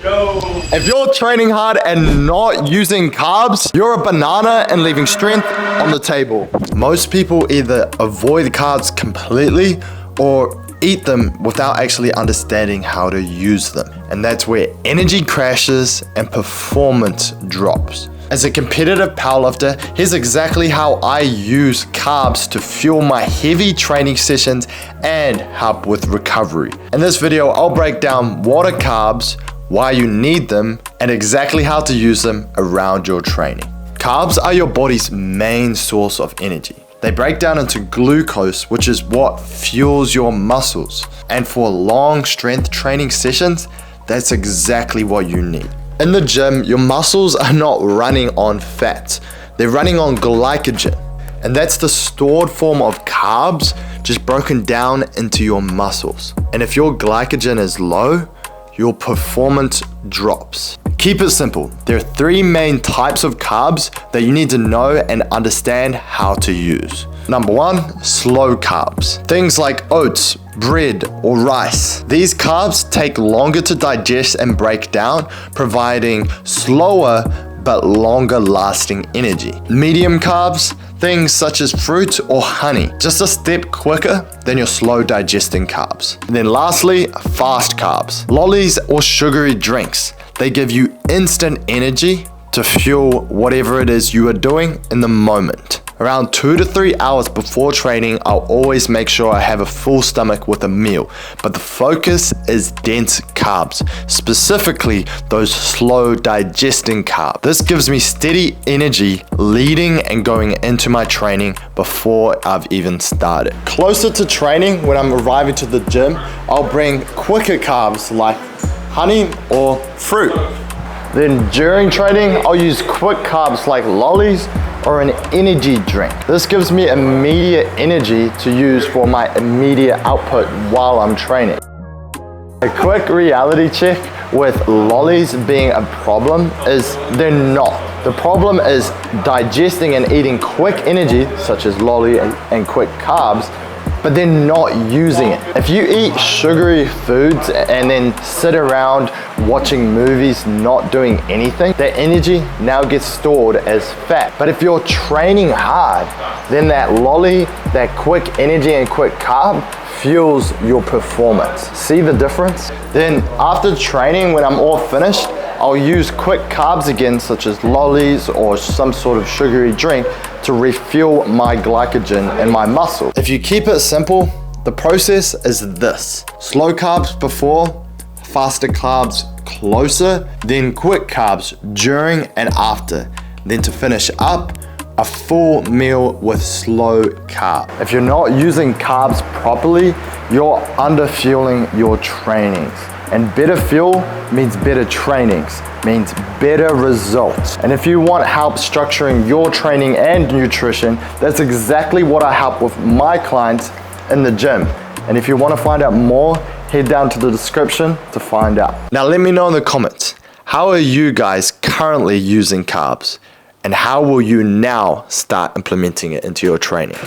If you're training hard and not using carbs, you're a banana and leaving strength on the table. Most people either avoid carbs completely or eat them without actually understanding how to use them. And that's where energy crashes and performance drops. As a competitive powerlifter, here's exactly how I use carbs to fuel my heavy training sessions and help with recovery. In this video, I'll break down what are carbs, why you need them, and exactly how to use them around your training. Carbs are your body's main source of energy. They break down into glucose, which is what fuels your muscles. And for long strength training sessions, that's exactly what you need. In the gym, your muscles are not running on fat. They're running on glycogen. And that's the stored form of carbs just broken down into your muscles. And if your glycogen is low, your performance drops. Keep it simple. There are three main types of carbs that you need to know and understand how to use. Number one, slow carbs. Things like oats, bread, or rice. These carbs take longer to digest and break down, providing slower but longer lasting energy. Medium carbs, things such as fruit or honey, just a step quicker than your slow digesting carbs. And then lastly, fast carbs, lollies or sugary drinks. They give you instant energy to fuel whatever it is you are doing in the moment. Around 2 to 3 hours before training, I'll always make sure I have a full stomach with a meal, but the focus is dense carbs, specifically those slow digesting carbs. This gives me steady energy leading and going into my training before I've even started. Closer to training, when I'm arriving to the gym, I'll bring quicker carbs like honey or fruit. Then during training, I'll use quick carbs like lollies or an energy drink. This gives me immediate energy to use for my immediate output while I'm training. A quick reality check with lollies being a problem is they're not. The problem is digesting and eating quick energy, such as lolly and quick carbs, but they're not using it. If you eat sugary foods and then sit around watching movies not doing anything, that energy now gets stored as fat. But if you're training hard, then that lolly, that quick energy and quick carb fuels your performance. See the difference? Then after training, when I'm all finished, I'll use quick carbs again, such as lollies or some sort of sugary drink to refuel my glycogen in my muscle. If you keep it simple, the process is this. Slow carbs before, faster carbs closer, then quick carbs during and after. Then to finish up, a full meal with slow carb. If you're not using carbs properly, you're under-fueling your trainings. And better fuel means better trainings, means better results. And if you want help structuring your training and nutrition, that's exactly what I help with my clients in the gym. And if you want to find out more, head down to the description to find out. Now let me know in the comments, how are you guys currently using carbs? And how will you now start implementing it into your training?